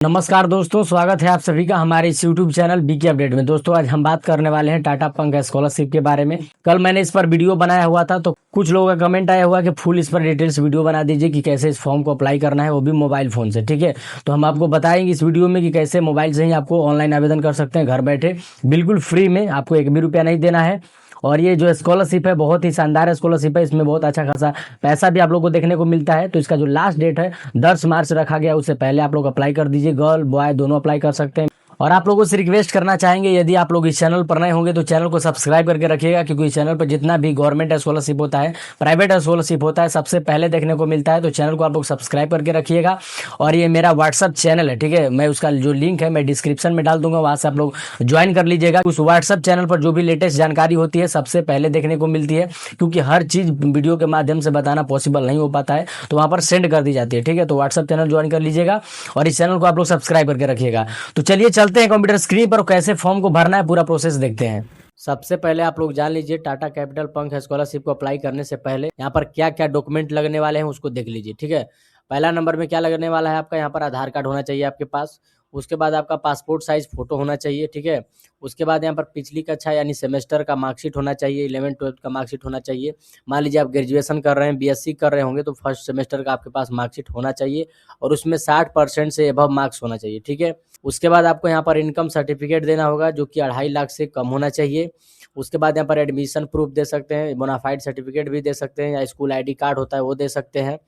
नमस्कार दोस्तों, स्वागत है आप सभी का हमारे इस यूट्यूब चैनल बीके अपडेट में। दोस्तों आज हम बात करने वाले हैं टाटा पंख स्कॉलरशिप के बारे में। कल मैंने इस पर वीडियो बनाया हुआ था तो कुछ लोगों का कमेंट आया हुआ कि फुल इस पर डिटेल्स वीडियो बना दीजिए कि कैसे इस फॉर्म को अप्लाई करना है, वो भी मोबाइल फ़ोन से। ठीक है, तो हम आपको बताएंगे इस वीडियो में कि कैसे मोबाइल से ही आपको ऑनलाइन आवेदन कर सकते हैं घर बैठे, बिल्कुल फ्री में, आपको एक भी रुपया नहीं देना है। और ये जो स्कॉलरशिप है बहुत ही शानदार स्कॉलरशिप है, इसमें बहुत अच्छा खासा पैसा भी आप लोग को देखने को मिलता है। तो इसका जो लास्ट डेट है 10 मार्च रखा गया, उससे पहले आप लोग अप्लाई कर दीजिए। गर्ल बॉय दोनों अप्लाई कर सकते हैं। और आप लोगों से रिक्वेस्ट करना चाहेंगे, यदि आप लोग इस चैनल पर नए होंगे तो चैनल को सब्सक्राइब करके रखिएगा, क्योंकि इस चैनल पर जितना भी गवर्नमेंट स्कॉलरशिप होता है, प्राइवेट स्कॉलरशिप होता है, सबसे पहले देखने को मिलता है। तो चैनल को आप लोग सब्सक्राइब करके रखिएगा। और ये मेरा व्हाट्सअप चैनल है, ठीक है, मैं उसका जो लिंक है मैं डिस्क्रिप्शन में डाल दूंगा, वहाँ से आप लोग ज्वाइन कर लीजिएगा। उस व्हाट्सअप चैनल पर जो भी लेटेस्ट जानकारी होती है सबसे पहले देखने को मिलती है, क्योंकि हर चीज़ वीडियो के माध्यम से बताना पॉसिबल नहीं हो पाता है, तो वहाँ पर सेंड कर दी जाती है। ठीक है, तो व्हाट्सअप चैनल ज्वाइन कर लीजिएगा और इस चैनल को आप लोग सब्सक्राइब करके रखिएगा। तो चलिए चलते हैं कंप्यूटर स्क्रीन पर, कैसे फॉर्म को भरना है पूरा प्रोसेस देखते हैं। सबसे पहले आप लोग जान लीजिए, टाटा कैपिटल पंख स्कॉलरशिप को अप्लाई करने से पहले यहाँ पर क्या क्या डॉक्यूमेंट लगने वाले हैं उसको देख लीजिए। ठीक है, पहला नंबर में क्या लगने वाला है आपका, यहाँ पर आधार कार्ड होना चाहिए आपके पास। उसके बाद आपका पासपोर्ट साइज फोटो होना चाहिए। ठीक है, उसके बाद यहाँ पर पिछली कक्षा यानी सेमेस्टर का मार्कशीट होना चाहिए, 11th-12th का मार्कशीट होना चाहिए। मान लीजिए आप ग्रेजुएशन कर रहे हैं, बीएससी कर रहे होंगे, तो फर्स्ट सेमेस्टर का आपके पास मार्कशीट होना चाहिए और उसमें 60% से एबव मार्क्स होना चाहिए। ठीक है, उसके बाद आपको यहाँ पर इनकम सर्टिफिकेट देना होगा जो कि 2.5 लाख से कम होना चाहिए। उसके बाद यहाँ पर एडमिशन प्रूफ दे सकते हैं, बोनाफाइड सर्टिफिकेट भी दे सकते हैं, या स्कूल आईडी कार्ड होता है वो दे सकते हैं।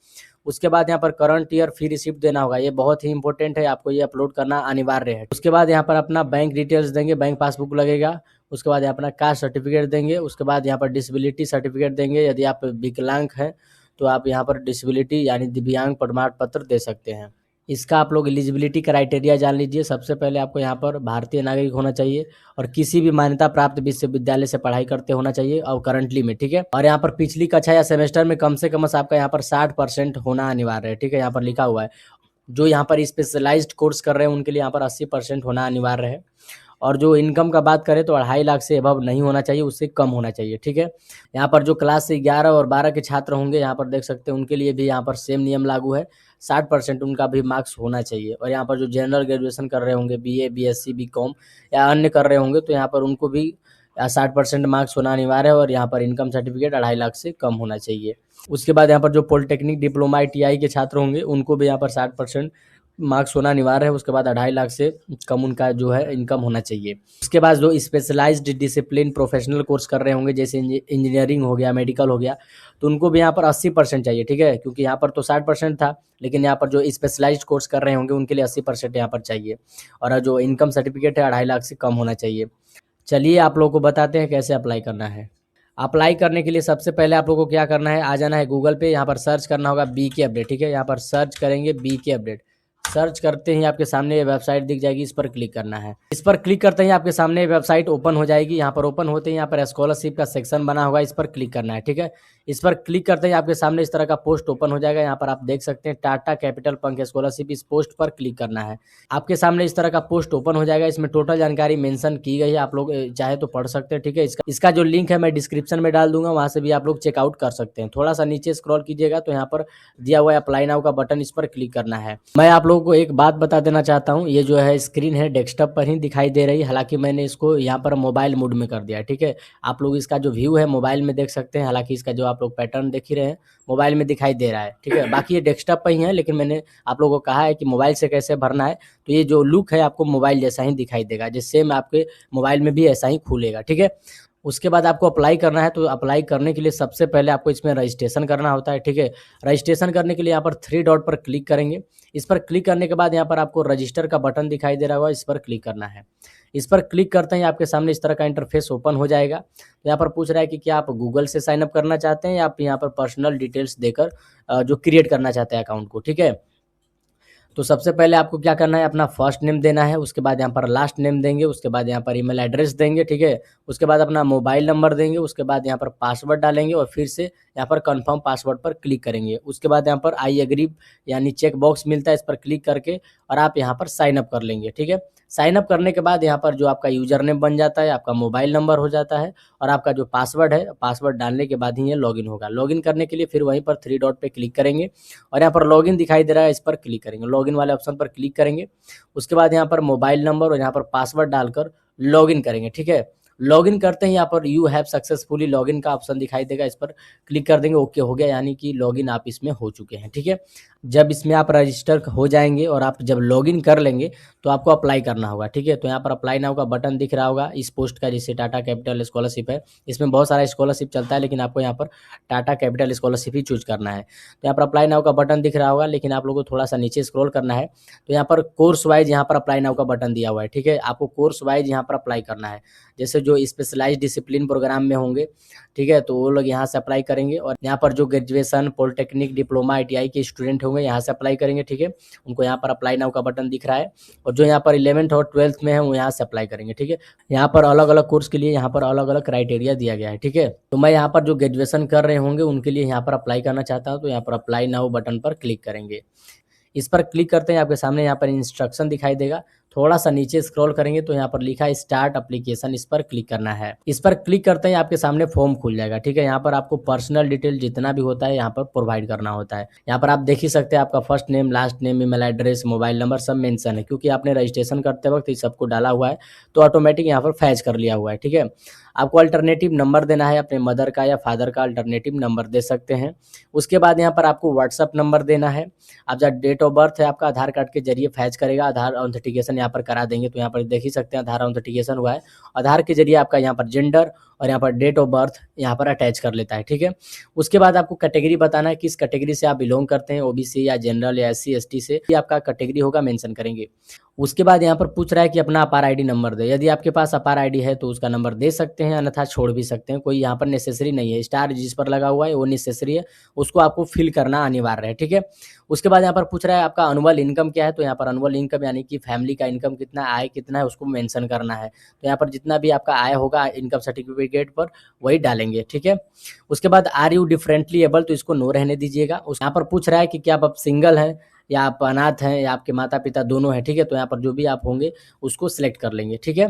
उसके बाद यहाँ पर करंट ईयर फी रिसिप्ट देना होगा, ये बहुत ही इंपॉर्टेंट है, आपको ये अपलोड करना अनिवार्य है। उसके बाद यहाँ पर अपना बैंक डिटेल्स देंगे, बैंक पासबुक लगेगा। उसके बाद अपना कास्ट सर्टिफिकेट देंगे। उसके बाद यहाँ पर डिसेबिलिटी सर्टिफिकेट देंगे, यदि आप विकलांग हैं तो आप यहाँ पर डिसेबिलिटी यानी दिव्यांग प्रमाण पत्र दे सकते हैं। इसका आप लोग एलिजिबिलिटी क्राइटेरिया जान लीजिए। सबसे पहले आपको यहाँ पर भारतीय नागरिक होना चाहिए और किसी भी मान्यता प्राप्त विश्वविद्यालय से पढ़ाई करते होना चाहिए और करंटली में। ठीक है, और यहाँ पर पिछली कक्षा या सेमेस्टर में कम से कम आपका यहाँ पर 60% होना अनिवार्य है। ठीक है, यहाँ पर लिखा हुआ है, जो यहाँ पर स्पेशलाइज्ड कोर्स कर रहे हैं उनके लिए यहाँ पर 80% होना अनिवार्य है। और जो इनकम का बात करें तो 2.5 लाख से अबव नहीं होना चाहिए, उससे कम होना चाहिए। ठीक है, यहाँ पर जो क्लास से 11 और 12 के छात्र होंगे, यहाँ पर देख सकते हैं, उनके लिए भी यहाँ पर सेम नियम लागू है, 60% उनका भी मार्क्स होना चाहिए। और यहाँ पर जो जनरल ग्रेजुएशन कर रहे होंगे, बीए, बीएससी, बीकॉम या अन्य कर रहे होंगे, तो यहाँ पर उनको भी 60% मार्क्स होना अनिवार्य है। और यहाँ पर इनकम सर्टिफिकेट 2.5 लाख से कम होना चाहिए। उसके बाद यहाँ पर जो पॉलिटेक्निक, डिप्लोमा, ITI के छात्र होंगे उनको भी यहाँ पर 60% मार्क्स होना अनिवार्य है। उसके बाद 2.5 लाख से कम उनका जो है इनकम होना चाहिए। उसके बाद जो स्पेशलाइज्ड डिसिप्लिन प्रोफेशनल कोर्स कर रहे होंगे, जैसे इंजीनियरिंग हो गया, मेडिकल हो गया, तो उनको भी यहाँ पर 80% चाहिए। ठीक है, क्योंकि यहाँ पर तो 60% था, लेकिन यहाँ पर जो स्पेशलाइज्ड कोर्स कर रहे होंगे उनके लिए 80% यहाँ पर चाहिए। और जो इनकम सर्टिफिकेट है 2.5 लाख से कम होना चाहिए। चलिए आप लोगों को बताते हैं कैसे अप्लाई करना है। अप्लाई करने के लिए सबसे पहले आप लोगों को क्या करना है, आ जाना है गूगल पे, यहाँ पर सर्च करना होगा बीके अपडेट। ठीक है, यहाँ पर सर्च करेंगे बीके अपडेट। सर्च करते ही आपके सामने ये वेबसाइट दिख जाएगी, इस पर क्लिक करना है। इस पर क्लिक करते ही आपके सामने वेबसाइट ओपन हो जाएगी। यहाँ पर ओपन होते ही यहाँ पर स्कॉलरशिप का सेक्शन बना होगा, इस पर क्लिक करना है। ठीक है, इस पर क्लिक करते ही आपके सामने इस तरह का पोस्ट ओपन हो जाएगा। यहाँ पर आप देख सकते हैं टाटा कैपिटल पंख स्कॉलरशिप, इस पोस्ट पर क्लिक करना है। आपके सामने इस तरह का पोस्ट ओपन हो जाएगा, इसमें टोटल जानकारी मेंशन की गई है, आप लोग चाहे तो पढ़ सकते हैं। ठीक है, इसका जो लिंक है मैं डिस्क्रिप्शन में डाल दूंगा, वहाँ से भी आप लोग चेकआउट कर सकते हैं। थोड़ा सा नीचे स्क्रॉल कीजिएगा तो यहाँ पर दिया हुआ है अप्लाई नाउ का बटन, इस पर क्लिक करना है। मैं आप लोगों को एक बात बता देना चाहता हूँ, ये जो है स्क्रीन है डेस्कटॉप पर ही दिखाई दे रही है, हालांकि मैंने इसको यहाँ पर मोबाइल मोड में कर दिया है। ठीक है, आप लोग इसका जो व्यू है मोबाइल में देख सकते हैं, हालांकि इसका जो आप लोग पैटर्न देख ही रहे हैं मोबाइल में दिखाई दे रहा है। ठीक है, बाकी ये डेस्कटॉप पर ही है, लेकिन मैंने आप लोगों को कहा है कि मोबाइल से कैसे भरना है, तो ये जो लुक है आपको मोबाइल जैसा ही दिखाई देगा, जिससे मैं आपके मोबाइल में भी ऐसा ही खुलेगा। ठीक है, उसके बाद आपको अप्लाई करना है। तो अप्लाई करने के लिए सबसे पहले आपको इसमें रजिस्ट्रेशन करना होता है। ठीक है, रजिस्ट्रेशन करने के लिए यहाँ पर 3 डॉट पर क्लिक करेंगे। इस पर क्लिक करने के बाद यहाँ पर आपको रजिस्टर का बटन दिखाई दे रहा होगा, इस पर क्लिक करना है। इस पर क्लिक करते ही आपके सामने इस तरह का इंटरफेस ओपन हो जाएगा। तो यहाँ पर पूछ रहा है कि क्या आप गूगल से साइन अप करना चाहते हैं या आप यहाँ पर पर्सनल डिटेल्स देकर जो क्रिएट करना चाहते हैं अकाउंट को। ठीक है, तो सबसे पहले आपको क्या करना है, अपना फर्स्ट नेम देना है, उसके बाद यहाँ पर लास्ट नेम देंगे, उसके बाद यहाँ पर ईमेल एड्रेस देंगे। ठीक है, उसके बाद अपना मोबाइल नंबर देंगे, उसके बाद यहाँ पर पासवर्ड डालेंगे और फिर से यहाँ पर कंफर्म पासवर्ड पर क्लिक करेंगे। उसके बाद यहाँ पर आई एग्री यानी चेक बॉक्स मिलता है, इस पर क्लिक करके और आप यहाँ पर साइन अप कर लेंगे। ठीक है, साइन अप करने के बाद यहाँ पर जो आपका यूजर नेम बन जाता है, आपका मोबाइल नंबर हो जाता है और आपका जो पासवर्ड है, पासवर्ड डालने के बाद ही ये लॉगिन होगा। लॉगिन करने के लिए फिर वहीं पर 3 डॉट पे क्लिक करेंगे और यहाँ पर लॉगिन दिखाई दे रहा है, इस पर क्लिक करेंगे, लॉगिन वाले ऑप्शन पर क्लिक करेंगे। उसके बाद यहाँ पर मोबाइल नंबर और यहाँ पर पासवर्ड डालकर लॉगिन करेंगे। ठीक है, लॉगिन करते ही यहाँ पर यू हैव सक्सेसफुली लॉगिन का ऑप्शन दिखाई देगा, इस पर क्लिक कर देंगे। ओके हो गया, यानी कि लॉगिन आप इसमें हो चुके हैं। ठीक है, जब इसमें आप रजिस्टर हो जाएंगे और आप जब लॉगिन कर लेंगे तो आपको अप्लाई करना होगा। ठीक है, तो यहाँ पर अप्लाई नाउ का बटन दिख रहा होगा इस पोस्ट का, जिससे टाटा कैपिटल स्कॉलरशिप है। इसमें बहुत सारा स्कॉलरशिप चलता है, लेकिन आपको यहाँ पर टाटा कैपिटल स्कॉलरशिप ही चूज करना है। तो यहाँ पर अप्लाई नाउ का बटन दिख रहा होगा, लेकिन आप लोगों को थोड़ा सा नीचे स्क्रॉल करना है। तो यहाँ पर कोर्स वाइज यहाँ पर अप्लाई नाउ का बटन दिया हुआ है। ठीक है, आपको कोर्स वाइज यहाँ पर अप्लाई करना है। जैसे जो स्पेशलाइज डिसिप्लिन प्रोग्राम में होंगे, ठीक है, तो वो लोग यहाँ से अप्लाई करेंगे। और यहाँ पर जो ग्रेजुएशन, पॉलिटेक्निक, डिप्लोमा, ITI के स्टूडेंट होंगे यहाँ से अप्लाई करेंगे। ठीक है, उनको यहाँ पर अप्लाई नाउ का बटन दिख रहा है। और जो यहाँ पर 11th और 12th में है वो यहाँ से अप्लाई करेंगे। ठीक है, यहाँ पर अलग अलग कोर्स के लिए यहाँ पर अलग अलग क्राइटेरिया दिया गया है। ठीक है, तो मैं यहाँ पर जो ग्रेजुएशन कर रहे होंगे उनके लिए यहाँ पर अप्लाई करना चाहता हूँ, तो यहाँ पर अप्लाई नाउ बटन पर क्लिक करेंगे। इस पर क्लिक करते हैं, आपके सामने यहाँ पर इंस्ट्रक्शन दिखाई देगा। थोड़ा सा नीचे स्क्रॉल करेंगे तो यहाँ पर लिखा है स्टार्ट एप्लीकेशन, इस पर क्लिक करना है। इस पर क्लिक करते हैं आपके सामने फॉर्म खुल जाएगा। ठीक है, यहाँ पर आपको पर्सनल डिटेल जितना भी होता है यहाँ पर प्रोवाइड करना होता है। यहाँ पर आप देख ही सकते हैं आपका first name, last name, email address, mobile number सब मेंशन है, क्योंकि आपने रजिस्ट्रेशन करते वक्त ये सबको डाला हुआ है, तो ऑटोमेटिक यहाँ पर फैच कर लिया हुआ है। ठीक है, आपको अल्टरनेटिव नंबर देना है, अपने मदर का या फादर का अल्टरनेटिव नंबर दे सकते हैं। उसके बाद यहाँ पर आपको व्हाट्सअप नंबर देना है। आप जब डेट ऑफ बर्थ है आपका आधार कार्ड के जरिए फैच करेगा, आधार ऑथेंटिकेशन यहाँ पर करा देंगे। तो यहाँ पर देख ही सकते हैं आधार ऑथेंटिकेशन हुआ है, आधार के जरिए आपका यहाँ पर जेंडर और यहाँ पर डेट ऑफ बर्थ यहाँ पर अटैच कर लेता है। ठीक है, उसके बाद आपको कैटेगरी बताना है, किस कैटेगरी से आप बिलोंग करते हैं, OBC या जनरल या SC ST से, ये आपका कैटेगरी होगा, मेंशन करेंगे। उसके बाद यहाँ पर पूछ रहा है कि अपना अपार ID नंबर दे। यदि आपके पास अपार ID है तो उसका नंबर दे सकते हैं, अन्यथा छोड़ भी सकते हैं, कोई यहाँ पर नेसेसरी नहीं है। स्टार जिस पर लगा हुआ है वो नेसेसरी है, उसको आपको फिल करना अनिवार्य है। ठीक है, उसके बाद यहाँ पर पूछ रहा है आपका अनुअल इनकम क्या है, तो यहाँ पर अनुअल इनकम यानी कि फैमिली का इनकम कितना, आय कितना है, उसको मेंशन करना है। तो यहाँ पर जितना भी आपका आय होगा इनकम सर्टिफिकेट पर वही डालेंगे। ठीक है, उसके बाद आर यू डिफरेंटली एबल, तो इसको नो रहने दीजिएगा। यहाँ पर पूछ रहा है कि क्या आप सिंगल हैं या आप अनाथ हैं या आपके माता पिता दोनों हैं। ठीक है, तो यहाँ पर जो भी आप होंगे उसको सिलेक्ट कर लेंगे। ठीक है,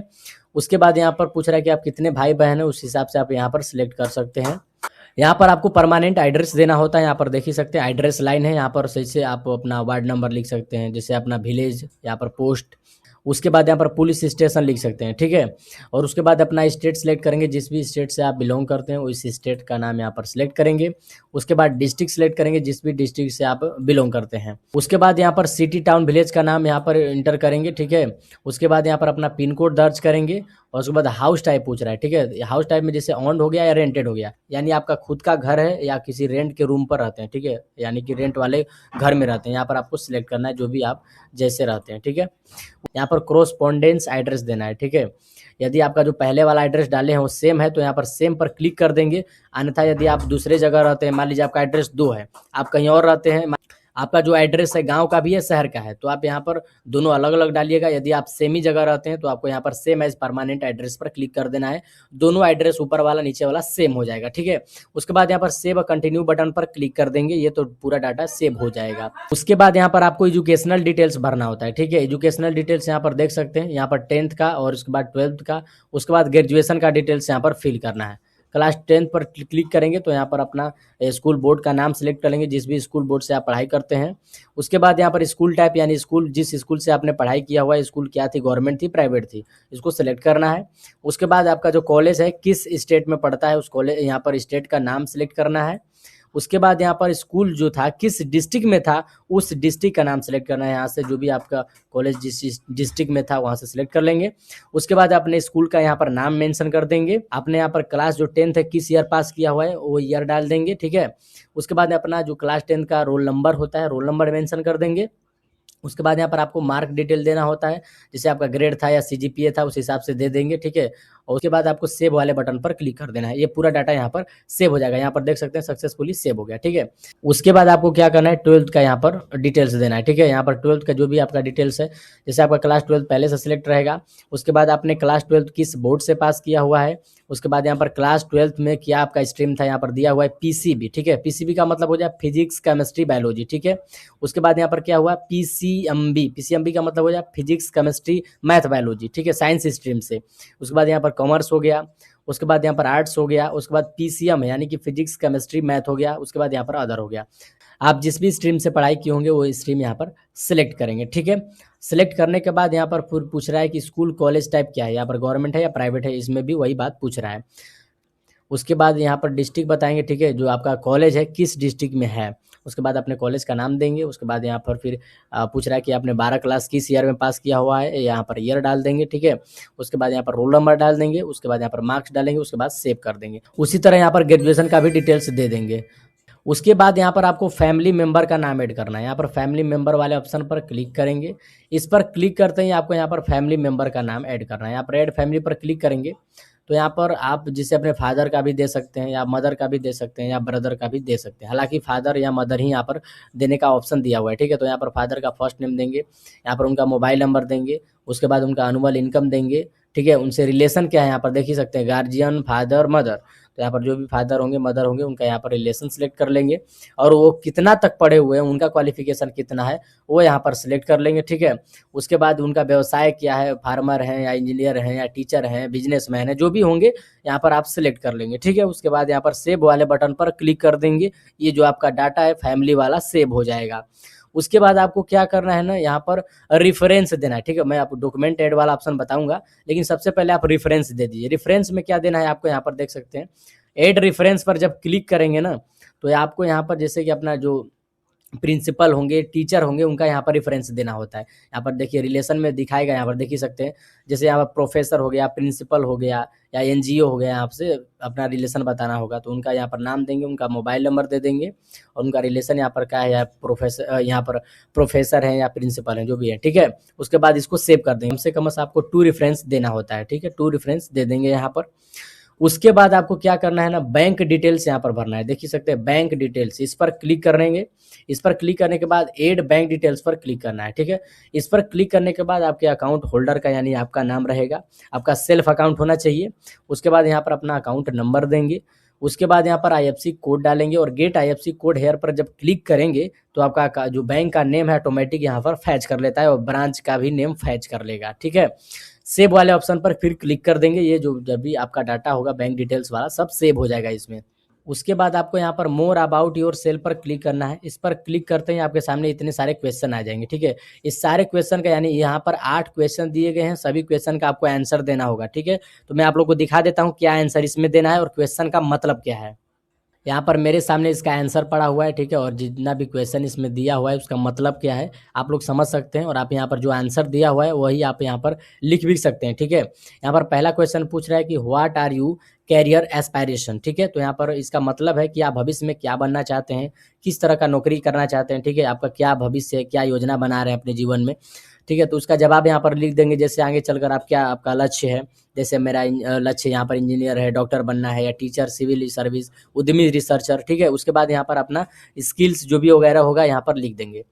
उसके बाद यहाँ पर पूछ रहा है कि आप कितने भाई बहन हैं, उस हिसाब से आप यहाँ पर सिलेक्ट कर सकते हैं। यहाँ पर आपको परमानेंट एड्रेस देना होता है, यहाँ पर देख ही सकते हैं एड्रेस लाइन है, यहाँ पर सही से आप अपना वार्ड नंबर लिख सकते हैं, जैसे अपना विलेज, यहाँ पर पोस्ट। उसके बाद यहाँ पर पुलिस स्टेशन लिख सकते हैं। ठीक है, और उसके बाद अपना स्टेट सेलेक्ट करेंगे, जिस भी स्टेट से आप बिलोंग करते हैं उस स्टेट का नाम यहाँ पर सिलेक्ट करेंगे। उसके बाद डिस्ट्रिक्ट सेलेक्ट करेंगे, जिस भी डिस्ट्रिक्ट से आप बिलोंग करते हैं। उसके बाद यहाँ पर सिटी, टाउन, विलेज का नाम यहाँ पर इंटर करेंगे। ठीक है, उसके बाद यहाँ पर अपना पिन कोड दर्ज करेंगे और उसके बाद हाउस टाइप पूछ रहा है। ठीक है, हाउस टाइप में जैसे ऑन्ड हो गया या रेंटेड हो गया, यानी आपका खुद का घर है या किसी रेंट के रूम पर रहते हैं। ठीक है, यानी कि रेंट वाले घर में रहते हैं, यहाँ पर आपको सिलेक्ट करना है जो भी आप जैसे रहते हैं। ठीक है, यहाँ पर कोरोस्पोंडेंस एड्रेस देना है। ठीक है, यदि आपका जो पहले वाला एड्रेस डाले हैं वो सेम है तो यहाँ पर सेम पर क्लिक कर देंगे, अन्यथा यदि आप दूसरे जगह रहते हैं, मान लीजिए आपका एड्रेस 2 है, आप कहीं और रहते हैं, आपका जो एड्रेस है गांव का भी है, शहर का है, तो आप यहाँ पर दोनों अलग अलग डालिएगा। यदि आप सेम ही जगह रहते हैं तो आपको यहाँ पर सेम एज परमानेंट एड्रेस पर क्लिक कर देना है, दोनों एड्रेस ऊपर वाला नीचे वाला सेम हो जाएगा। ठीक है, उसके बाद यहाँ पर सेव और कंटिन्यू बटन पर क्लिक कर देंगे, ये तो पूरा डाटा सेव हो जाएगा। उसके बाद यहाँ पर आपको एजुकेशनल डिटेल्स भरना होता है। ठीक है, एजुकेशनल डिटेल्स यहाँ पर देख सकते हैं, यहाँ पर 10th का और उसके बाद 12th का, उसके बाद ग्रेजुएशन का डिटेल्स यहाँ पर फिल करना है। क्लास 10th पर क्लिक करेंगे तो यहाँ पर अपना स्कूल बोर्ड का नाम सेलेक्ट करेंगे, जिस भी स्कूल बोर्ड से आप पढ़ाई करते हैं। उसके बाद यहाँ पर स्कूल टाइप यानी स्कूल, जिस स्कूल से आपने पढ़ाई किया हुआ है, स्कूल क्या थी, गवर्नमेंट थी, प्राइवेट थी, इसको सेलेक्ट करना है। उसके बाद आपका जो कॉलेज है किस स्टेट में पढ़ता है, उस कॉलेज यहाँ पर स्टेट का नाम सेलेक्ट करना है। उसके बाद यहाँ पर स्कूल जो था किस डिस्ट्रिक्ट में था, उस डिस्ट्रिक्ट का नाम सेलेक्ट करना है। यहाँ से जो भी आपका कॉलेज जिस डिस्ट्रिक्ट में था वहाँ से सिलेक्ट कर लेंगे। उसके बाद अपने स्कूल का यहाँ पर नाम मेंशन कर देंगे, आपने यहाँ पर क्लास जो 10th है किस ईयर पास किया हुआ है वो ईयर डाल देंगे। ठीक है, उसके बाद अपना जो क्लास 10th का रोल नंबर होता है, रोल नंबर मेंशन कर देंगे। उसके बाद यहाँ पर आपको मार्क डिटेल देना होता है, जैसे आपका ग्रेड था या CGPA था उस हिसाब से दे देंगे। ठीक है, और उसके बाद आपको सेव वाले बटन पर क्लिक कर देना है, ये पूरा डाटा यहाँ पर सेव हो जाएगा। यहाँ पर देख सकते हैं सक्सेसफुली सेव हो गया। ठीक है, उसके बाद आपको क्या करना है, 12th का यहाँ पर डिटेल्स देना है। ठीक है, यहाँ पर 12th का जो भी आपका डिटेल्स है, जैसे आपका क्लास 12 पहले से सिलेक्ट रहेगा। उसके बाद आपने क्लास 12 किस बोर्ड से पास किया हुआ है, उसके बाद यहाँ पर क्लास 12th में क्या आपका स्ट्रीम था, यहाँ पर दिया हुआ है पीसीबी, ठीक है। पीसीबी का मतलब हो जाए फिजिक्स केमिस्ट्री बायोलॉजी, ठीक है। उसके बाद यहाँ पर क्या हुआ पीसीएमबी, पीसीएमबी का मतलब हो जाए फिजिक्स केमिस्ट्री मैथ बायोलॉजी, ठीक है, साइंस स्ट्रीम से। उसके बाद यहाँ पर कॉमर्स हो गया, उसके बाद यहाँ पर आर्ट्स हो गया, उसके बाद पीसीएम यानी कि फिजिक्स केमिस्ट्री मैथ हो गया, उसके बाद यहाँ पर अदर हो गया। आप जिस भी स्ट्रीम से पढ़ाई किए होंगे वो स्ट्रीम यहाँ पर सिलेक्ट करेंगे, ठीक है। सिलेक्ट करने के बाद यहाँ पर फिर पूछ रहा है कि स्कूल कॉलेज टाइप क्या है, यहाँ पर गवर्नमेंट है या प्राइवेट है, इसमें भी वही बात पूछ रहा है। उसके बाद यहाँ पर डिस्ट्रिक्ट बताएंगे, ठीक है, जो आपका कॉलेज है किस डिस्ट्रिक्ट में है। उसके बाद अपने कॉलेज का नाम देंगे। उसके बाद यहाँ पर फिर पूछ रहा है कि आपने 12 क्लास किस ईयर में पास किया हुआ है, यहाँ पर ईयर डाल देंगे, ठीक है। उसके बाद यहाँ पर रोल नंबर डाल देंगे, उसके बाद यहाँ पर मार्क्स डालेंगे, उसके बाद सेव कर देंगे। उसी तरह यहाँ पर ग्रेजुएशन का भी डिटेल्स दे देंगे। उसके बाद यहाँ पर आपको फैमिली मेंबर का नाम ऐड करना है। यहाँ पर फैमिली मेंबर वाले ऑप्शन पर क्लिक करेंगे। इस पर क्लिक करते ही आपको यहाँ पर फैमिली मेंबर का नाम ऐड करना है। यहाँ पर ऐड फैमिली पर क्लिक करेंगे तो यहाँ पर आप जिसे अपने फादर का भी दे सकते हैं या मदर का भी दे सकते हैं या ब्रदर का भी दे सकते हैं। हालांकि फादर या मदर ही यहाँ पर देने का ऑप्शन दिया हुआ है, ठीक है। तो यहाँ पर फादर का फर्स्ट नेम देंगे, यहाँ पर उनका मोबाइल नंबर देंगे, उसके बाद उनका एनुअल इनकम देंगे, ठीक है। उनसे रिलेशन क्या है यहाँ पर देख ही सकते हैं, गार्जियन, फादर, मदर। तो यहाँ पर जो भी फादर होंगे मदर होंगे उनका यहाँ पर रिलेशन सिलेक्ट कर लेंगे और वो कितना तक पढ़े हुए हैं, उनका क्वालिफिकेशन कितना है वो यहाँ पर सिलेक्ट कर लेंगे, ठीक है। उसके बाद उनका व्यवसाय क्या है, फार्मर हैं या इंजीनियर हैं या टीचर हैं, बिजनेसमैन है, जो भी होंगे यहाँ पर आप सिलेक्ट कर लेंगे, ठीक है। उसके बाद यहाँ पर सेव वाले बटन पर क्लिक कर देंगे। ये जो आपका डाटा है फैमिली वाला सेव हो जाएगा। उसके बाद आपको क्या करना है ना, यहाँ पर रिफरेंस देना है, ठीक है। मैं आपको डॉक्यूमेंट ऐड वाला ऑप्शन बताऊंगा, लेकिन सबसे पहले आप रिफरेंस दे दीजिए। रिफरेंस में क्या देना है आपको, यहाँ पर देख सकते हैं ऐड रिफरेंस पर जब क्लिक करेंगे ना तो आपको यहाँ पर जैसे कि अपना जो प्रिंसिपल होंगे, टीचर होंगे, उनका यहाँ पर रेफरेंस देना होता है। यहाँ पर देखिए रिलेशन में दिखाएगा, यहाँ पर देख ही सकते हैं। जैसे यहाँ पर प्रोफेसर हो गया, प्रिंसिपल हो गया या एनजीओ हो गया, आपसे अपना रिलेशन बताना होगा तो उनका यहाँ पर नाम देंगे, उनका मोबाइल नंबर दे देंगे और उनका रिलेशन यहाँ पर क्या है, या प्रोफेसर, यहाँ पर प्रोफेसर है या प्रिंसिपल है, जो भी है, ठीक है। उसके बाद इसको सेव कर देंगे। कम से कम आपको 2 रेफरेंस देना होता है, ठीक है। 2 रेफरेंस दे देंगे यहाँ पर। उसके बाद आपको क्या करना है ना, बैंक डिटेल्स यहाँ पर भरना है। देख ही सकते हैं बैंक डिटेल्स, इस पर क्लिक करेंगे। इस पर क्लिक करने के बाद ऐड बैंक डिटेल्स पर क्लिक करना है, ठीक है। इस पर क्लिक करने के बाद आपके अकाउंट होल्डर का यानी आपका नाम रहेगा, आपका सेल्फ अकाउंट होना चाहिए। उसके बाद यहाँ पर अपना अकाउंट नंबर देंगे। उसके बाद यहाँ पर आईएफएससी कोड डालेंगे और गेट आईएफएससी कोड हेयर पर जब क्लिक करेंगे तो आपका जो बैंक का नेम है ऑटोमेटिक यहाँ पर फैच कर लेता है और ब्रांच का भी नेम फैच कर लेगा, ठीक है। सेव वाले ऑप्शन पर फिर क्लिक कर देंगे। ये जो जब भी आपका डाटा होगा बैंक डिटेल्स वाला सब सेव हो जाएगा इसमें। उसके बाद आपको यहाँ पर मोर अबाउट योर सेल्फ पर क्लिक करना है। इस पर क्लिक करते ही आपके सामने इतने सारे क्वेश्चन आ जाएंगे, ठीक है। इस सारे क्वेश्चन का यानी यहाँ पर 8 क्वेश्चन दिए गए हैं, सभी क्वेश्चन का आपको आंसर देना होगा, ठीक है। तो मैं आप लोग को दिखा देता हूँ क्या आंसर इसमें देना है और क्वेश्चन का मतलब क्या है। यहाँ पर मेरे सामने इसका आंसर पड़ा हुआ है, ठीक है, और जितना भी क्वेश्चन इसमें दिया हुआ है उसका मतलब क्या है आप लोग समझ सकते हैं। और आप यहाँ पर जो आंसर दिया हुआ है वही आप यहाँ पर लिख भी सकते हैं, ठीक है। यहाँ पर पहला क्वेश्चन पूछ रहा है कि what are you career aspiration, ठीक है। तो यहाँ पर इसका मतलब है कि आप भविष्य में क्या बनना चाहते हैं, किस तरह का नौकरी करना चाहते हैं, ठीक है। आपका क्या भविष्य है, क्या योजना बना रहे हैं अपने जीवन में, ठीक है। तो उसका जवाब यहाँ पर लिख देंगे। जैसे आगे चलकर आप क्या आपका लक्ष्य है, जैसे मेरा लक्ष्य यहाँ पर इंजीनियर है, डॉक्टर बनना है, या टीचर, सिविल सर्विस, उद्यमी, रिसर्चर, ठीक है। उसके बाद यहाँ पर अपना स्किल्स जो भी वगैरह होगा यहाँ पर लिख देंगे।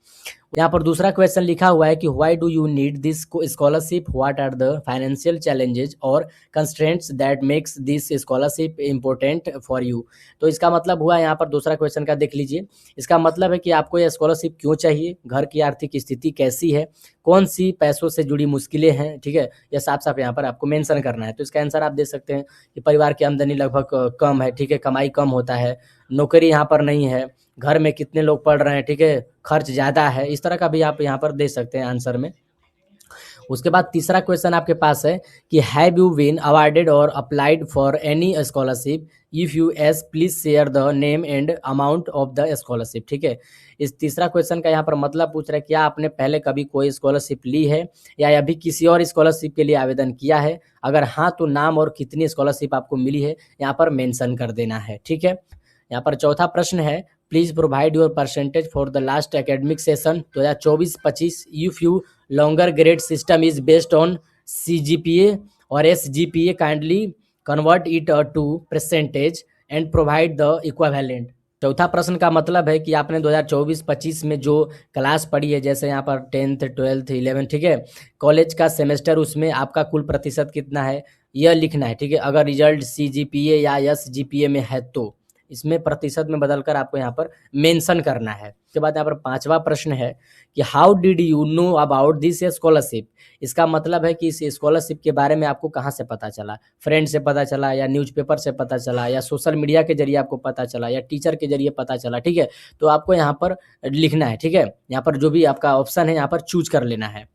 यहाँ पर दूसरा क्वेश्चन लिखा हुआ है कि why do you need this scholarship, what are the financial challenges और constraints that makes this scholarship important for you. तो इसका मतलब हुआ यहाँ पर दूसरा क्वेश्चन का देख लीजिए। इसका मतलब है कि आपको यह स्कॉलरशिप क्यों चाहिए, घर की आर्थिक स्थिति कैसी है, कौन सी पैसों से जुड़ी मुश्किलें हैं, ठीक है। यह साफ साफ यहाँ पर आपको मेंशन करना है। तो इसका आंसर आप दे सकते हैं कि परिवार की आमदनी लगभग कम है, ठीक है, कमाई कम होता है, नौकरी यहाँ पर नहीं है, घर में कितने लोग पढ़ रहे हैं, ठीक है, खर्च ज़्यादा है। इस तरह का भी आप यहाँ पर दे सकते हैं आंसर में। उसके बाद तीसरा क्वेश्चन आपके पास है कि हैव यू बीन अवार्डेड और applied for any scholarship, if U S please share the name and amount of the scholarship, ठीक है। इस तीसरा क्वेश्चन का यहाँ पर मतलब पूछ रहा है क्या आपने पहले कभी कोई स्कॉलरशिप ली है या अभी किसी और स्कॉलरशिप के लिए आवेदन किया है। अगर हाँ तो नाम और कितनी स्कॉलरशिप आपको मिली है यहाँ पर मेंशन कर देना है, ठीक है। यहाँ पर चौथा प्रश्न है please provide your percentage for the last academic session 2024-25 if you longer grade system is based on CGPA और SGPA kindly convert it to percentage and provide the equivalent. चौथा प्रश्न का मतलब है कि आपने 2024-25 में जो क्लास पढ़ी है, जैसे यहाँ पर 10th 12th 11th, ठीक है, कॉलेज का सेमेस्टर, उसमें आपका कुल प्रतिशत कितना है, यह लिखना है, ठीक है। अगर रिजल्ट CGPA या SGPA में है तो इसमें प्रतिशत में बदलकर आपको यहाँ पर मेंशन करना है। उसके बाद यहाँ पर 5वां प्रश्न है कि how did you know about this scholarship. इसका मतलब है कि इस स्कॉलरशिप के बारे में आपको कहाँ से पता चला, फ्रेंड से पता चला या न्यूज़पेपर से पता चला या सोशल मीडिया के जरिए आपको पता चला या टीचर के जरिए पता चला, ठीक है। तो आपको यहाँ पर लिखना है, ठीक है। यहाँ पर जो भी आपका ऑप्शन है यहाँ पर चूज कर लेना है।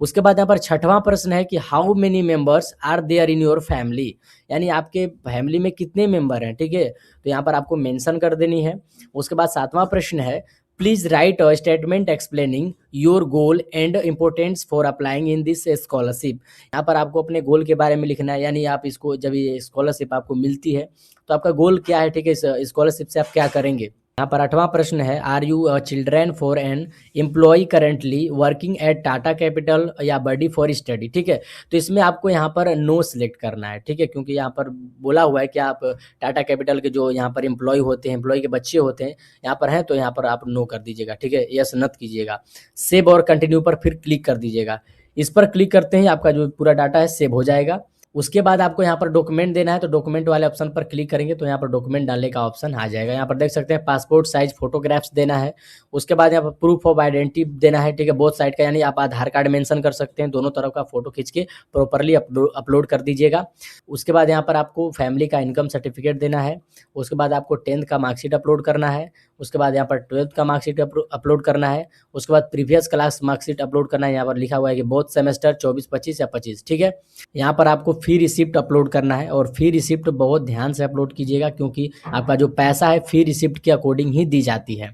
उसके बाद यहाँ पर 6वां प्रश्न है कि how many members are there in your family, यानी आपके फैमिली में कितने मेंबर हैं, ठीक है। तो यहाँ पर आपको मेंशन कर देनी है। उसके बाद 7वां प्रश्न है please right a statement explaining your goal and importance for applying in this scholarship. यहाँ पर आपको अपने गोल के बारे में लिखना है, यानी आप इसको जब ये स्कॉलरशिप आपको मिलती है तो आपका गोल क्या है, ठीक है। इस स्कॉलरशिप से आप क्या करेंगे। यहाँ पर 8वां प्रश्न है are you a children for an employ currently working at Tata capital या बडी फॉर स्टडी, ठीक है। तो इसमें आपको यहाँ पर नो सिलेक्ट करना है, ठीक है, क्योंकि यहाँ पर बोला हुआ है कि आप टाटा कैपिटल के जो यहाँ पर एम्प्लॉय होते हैं, एम्प्लॉय के बच्चे होते हैं यहाँ पर हैं, तो यहाँ पर आप नो कर दीजिएगा, ठीक है, यस नत कीजिएगा। सेव और कंटिन्यू पर फिर क्लिक कर दीजिएगा। इस पर क्लिक करते ही आपका जो पूरा डाटा है सेव हो जाएगा। उसके बाद आपको यहाँ पर डॉक्यूमेंट देना है, तो डॉक्यूमेंट वाले ऑप्शन पर क्लिक करेंगे तो यहाँ पर डॉक्यूमेंट डालने का ऑप्शन आ जाएगा। यहाँ पर देख सकते हैं पासपोर्ट साइज फोटोग्राफ्स देना है। उसके बाद यहाँ पर प्रूफ ऑफ आइडेंटिटी देना है, ठीक है, बोथ साइड का, यानी आप आधार कार्ड मेंशन कर सकते हैं, दोनों तरफ का फोटो खींच के प्रॉपरली अपलोड कर दीजिएगा। उसके बाद यहाँ पर आपको फैमिली का इनकम सर्टिफिकेट देना है। उसके बाद आपको 10th का मार्कशीट अपलोड करना है। उसके बाद यहाँ पर 12th का मार्कशीट अपलोड करना है। उसके बाद प्रीवियस क्लास मार्कशीट अपलोड करना है। यहाँ पर लिखा हुआ है कि बोथ सेमेस्टर 24-25 या 25, ठीक है। यहाँ पर आपको फी रिसिप्ट अपलोड करना है और फी रिसिप्ट बहुत ध्यान से अपलोड कीजिएगा, क्योंकि आपका जो पैसा है फी रिसिप्ट के अकॉर्डिंग ही दी जाती है।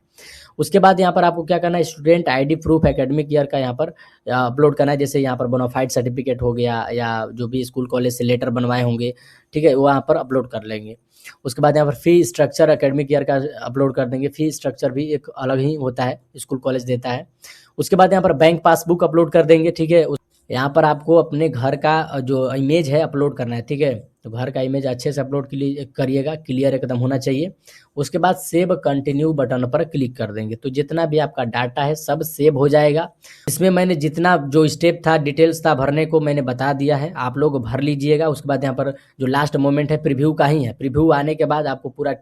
उसके बाद यहाँ पर आपको क्या करना है, student ID proof academic year का यहाँ पर अपलोड करना है। जैसे यहाँ पर बोनाफाइड सर्टिफिकेट हो गया या जो भी स्कूल कॉलेज से लेटर बनवाए होंगे, ठीक है, वो यहाँ पर अपलोड कर लेंगे। उसके बाद यहाँ पर फी स्ट्रक्चर एकेडमिक ईयर का अपलोड कर देंगे। फी स्ट्रक्चर भी एक अलग ही होता है, स्कूल कॉलेज देता है। उसके बाद यहाँ पर बैंक पासबुक अपलोड कर देंगे, ठीक है। यहाँ पर आपको अपने घर का जो इमेज है अपलोड करना है, ठीक है। तो घर का इमेज अच्छे से अपलोड करिएगा, क्लियर एकदम होना चाहिए। उसके बाद सेव कंटिन्यू बटन पर क्लिक कर देंगे तो जितना भी आपका डाटा है सब सेव हो जाएगा। इसमें मैंने जितना जो स्टेप था, डिटेल्स था भरने को, मैंने बता दिया है, आप लोग भर लीजिएगा। उसके बाद यहाँ पर जो लास्ट मोमेंट है प्रीव्यू का ही है। प्रीव्यू आने के बाद आपको पूरा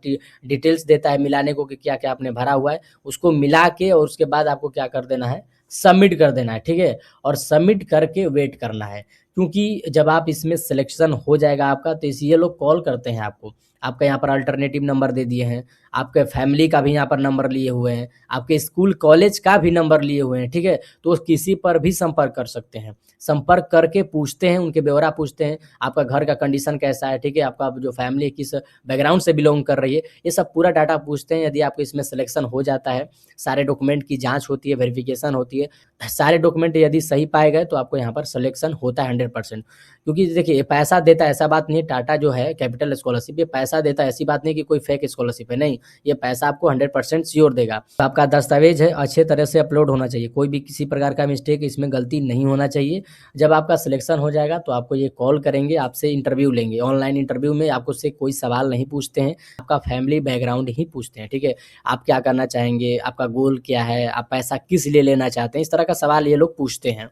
डिटेल्स देता है मिलाने को कि क्या क्या आपने भरा हुआ है, उसको मिला के और उसके बाद आपको क्या कर देना है, सबमिट कर देना है, ठीक है। और सबमिट करके वेट करना है, क्योंकि जब आप इसमें सिलेक्शन हो जाएगा आपका तो ये लोग कॉल करते हैं आपको। आपका यहाँ पर अल्टरनेटिव नंबर दे दिए हैं, आपके फैमिली का भी यहाँ पर नंबर लिए हुए हैं, आपके स्कूल कॉलेज का भी नंबर लिए हुए हैं, ठीक है। तो किसी पर भी संपर्क कर सकते हैं। संपर्क करके पूछते हैं, उनके ब्यौरा पूछते हैं, आपका घर का कंडीशन कैसा है, ठीक है, आपका जो फैमिली किस बैकग्राउंड से बिलोंग कर रही है, ये सब पूरा डाटा पूछते हैं। यदि आपको इसमें सिलेक्शन हो जाता है, सारे डॉक्यूमेंट की जाँच होती है, वेरिफिकेशन होती है, सारे डॉक्यूमेंट यदि सही पाए गए तो आपको यहाँ पर सिलेक्शन होता है 100%। क्योंकि देखिए पैसा देता है ऐसा बात नहीं है, टाटा जो है कैपिटल स्कॉलरशिप ये पैसा देता है, ऐसी बात नहीं कि कोई फेक स्कॉलरशिप है, नहीं, ये पैसा आपको 100% श्योर देगा। तो आपका दस्तावेज है अच्छे तरह से अपलोड होना चाहिए, कोई भी किसी प्रकार का मिस्टेक इसमें गलती नहीं होना चाहिए। जब आपका सिलेक्शन हो जाएगा तो आपको ये कॉल करेंगे, आपसे इंटरव्यू लेंगे। ऑनलाइन इंटरव्यू में आपको से कोई सवाल नहीं पूछते हैं, आपका फैमिली बैकग्राउंड ही पूछते हैं, ठीक है। आप क्या करना चाहेंगे, आपका गोल क्या है, आप पैसा किस लिए लेना चाहते हैं, इस तरह का सवाल ये लोग पूछते हैं।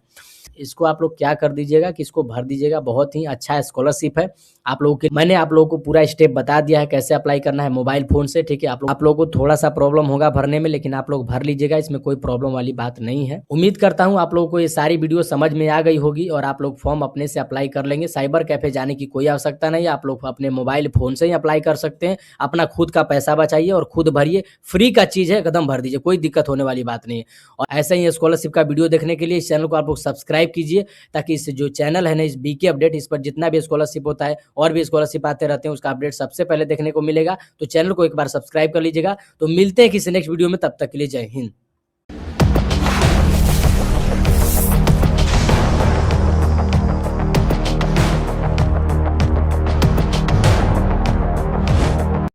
इसको आप लोग क्या कर दीजिएगा कि इसको भर दीजिएगा। बहुत ही अच्छा स्कॉलरशिप है आप लोगों के। मैंने आप लोगों को पूरा स्टेप बता दिया है कैसे अप्लाई करना है मोबाइल फोन से, ठीक है। आप लोगों को थोड़ा सा प्रॉब्लम होगा भरने में, लेकिन आप लोग भर लीजिएगा, इसमें कोई प्रॉब्लम वाली बात नहीं है। उम्मीद करता हूँ आप लोगों को ये सारी वीडियो समझ में आ गई होगी और आप लोग फॉर्म अपने से अप्लाई कर लेंगे। साइबर कैफे जाने की कोई आवश्यकता नहीं है, आप लोग अपने मोबाइल फोन से ही अप्लाई कर सकते हैं। अपना खुद का पैसा बचाइए और खुद भरिए, फ्री का चीज़ है, एकदम भर दीजिए, कोई दिक्कत होने वाली बात नहीं है। और ऐसे ही स्कॉलरशिप का वीडियो देखने के लिए इस चैनल को आप लोग सब्सक्राइब कीजिए, ताकि इस जो चैनल है ना, इस बीके अपडेट, इस पर जितना भी स्कॉलरशिप होता है और भी स्कॉलरशिप आते रहते हैं, उसका अपडेट सबसे पहले देखने को मिलेगा। तो चैनल को एक बार सब्सक्राइब कर लीजिएगा। तो मिलते हैं किसी नेक्स्ट वीडियो में, तब तक के लिए जय हिंद।